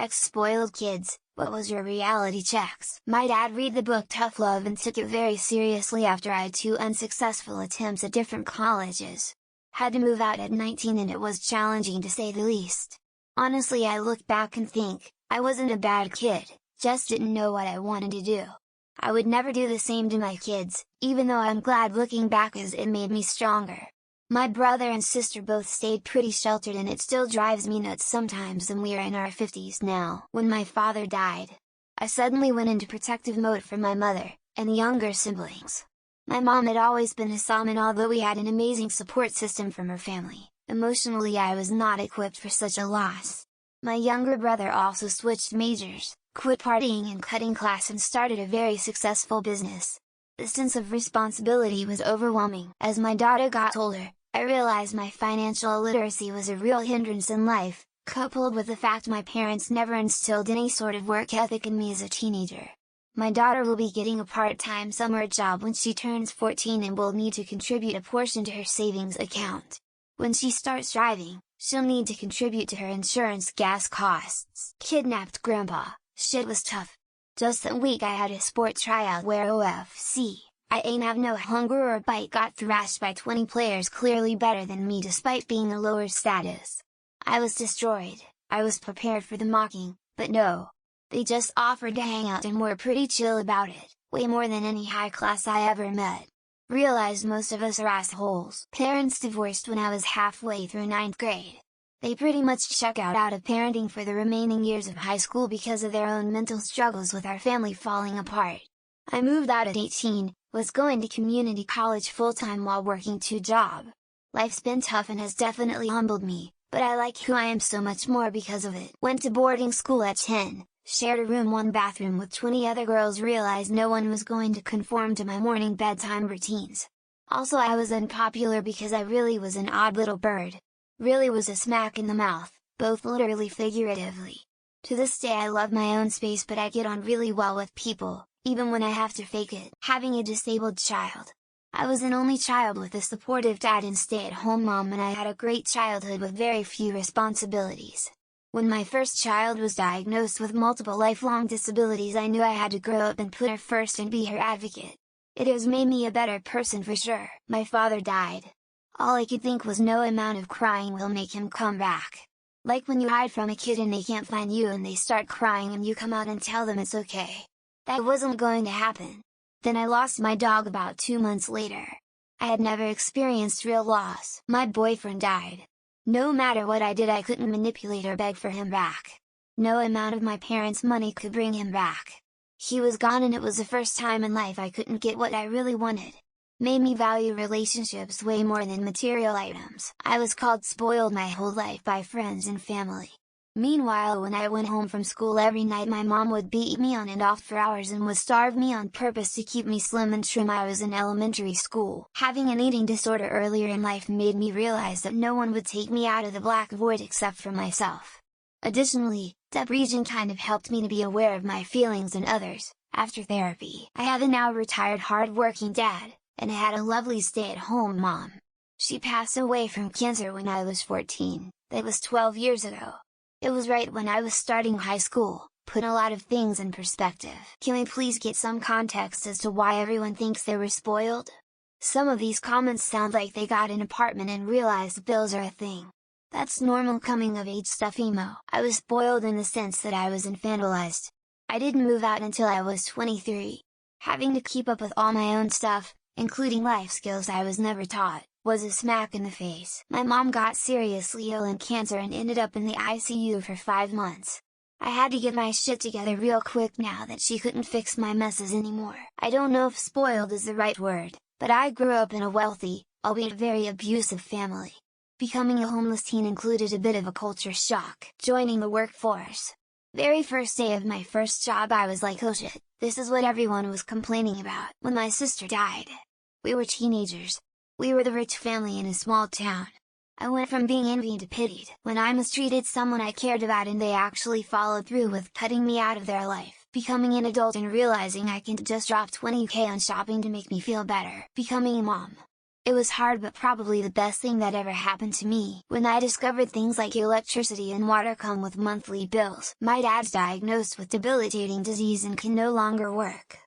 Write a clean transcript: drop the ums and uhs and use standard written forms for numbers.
Spoiled kids, what was your reality checks? My dad read the book Tough Love and took it very seriously after I had 2 unsuccessful attempts at different colleges. Had to move out at 19 and it was challenging to say the least. Honestly, I look back and think, I wasn't a bad kid, just didn't know what I wanted to do. I would never do the same to my kids, even though I'm glad looking back as it made me stronger. My brother and sister both stayed pretty sheltered and it still drives me nuts sometimes, and we are in our 50s now. When my father died, I suddenly went into protective mode for my mother, and the younger siblings. My mom had always been a Psalm, and although we had an amazing support system from her family, emotionally I was not equipped for such a loss. My younger brother also switched majors, quit partying and cutting class, and started a very successful business. The sense of responsibility was overwhelming. As my daughter got older, I realized my financial illiteracy was a real hindrance in life, coupled with the fact my parents never instilled any sort of work ethic in me as a teenager. My daughter will be getting a part-time summer job when she turns 14 and will need to contribute a portion to her savings account. When she starts driving, she'll need to contribute to her insurance gas costs. Kidnapped grandpa, shit was tough. Just that week I had a sport tryout where OFC. I ain't have no hunger or bite, got thrashed by 20 players clearly better than me despite being a lower status. I was destroyed. I was prepared for the mocking, but no. They just offered to hang out and were pretty chill about it, way more than any high class I ever met. Realized most of us are assholes. Parents divorced when I was halfway through 9th grade. They pretty much check out of parenting for the remaining years of high school because of their own mental struggles with our family falling apart. I moved out at 18, was going to community college full-time while working 2 jobs. Life's been tough and has definitely humbled me, but I like who I am so much more because of it. Went to boarding school at 10, shared a room 1 bathroom with 20 other girls, realized no one was going to conform to my morning bedtime routines. Also, I was unpopular because I really was an odd little bird. Really was a smack in the mouth, both literally figuratively. To this day I love my own space, but I get on really well with people, even when I have to fake it. Having a disabled child. I was an only child with a supportive dad and stay-at-home mom, and I had a great childhood with very few responsibilities. When my first child was diagnosed with multiple lifelong disabilities, I knew I had to grow up and put her first and be her advocate. It has made me a better person for sure. My father died. All I could think was no amount of crying will make him come back. Like when you hide from a kid and they can't find you and they start crying and you come out and tell them it's okay. That wasn't going to happen. Then I lost my dog about 2 months later. I had never experienced real loss. My boyfriend died. No matter what I did, I couldn't manipulate or beg for him back. No amount of my parents' money could bring him back. He was gone, and it was the first time in life I couldn't get what I really wanted. Made me value relationships way more than material items. I was called spoiled my whole life by friends and family. Meanwhile, when I went home from school every night, my mom would beat me on and off for hours and would starve me on purpose to keep me slim and trim. I was in elementary school. Having an eating disorder earlier in life made me realize that no one would take me out of the black void except for myself. Additionally, depression kind of helped me to be aware of my feelings and others. After therapy, I have a now retired hard-working dad, and I had a lovely stay-at-home mom. She passed away from cancer when I was 14, that was 12 years ago. It was right when I was starting high school, put a lot of things in perspective. Can we please get some context as to why everyone thinks they were spoiled? Some of these comments sound like they got an apartment and realized bills are a thing. That's normal coming of age stuff emo. I was spoiled in the sense that I was infantilized. I didn't move out until I was 23. Having to keep up with all my own stuff, including life skills I was never taught, was a smack in the face. My mom got seriously ill in cancer and ended up in the ICU for 5 months. I had to get my shit together real quick now that she couldn't fix my messes anymore. I don't know if spoiled is the right word, but I grew up in a wealthy, albeit very abusive family. Becoming a homeless teen included a bit of a culture shock. Joining the workforce. Very first day of my first job I was like, oh shit, this is what everyone was complaining about. When my sister died, we were teenagers. We were the rich family in a small town. I went from being envied to pitied. When I mistreated someone I cared about and they actually followed through with cutting me out of their life. Becoming an adult and realizing I can't just drop 20k on shopping to make me feel better. Becoming a mom. It was hard but probably the best thing that ever happened to me. When I discovered things like electricity and water come with monthly bills. My dad's diagnosed with debilitating disease and can no longer work.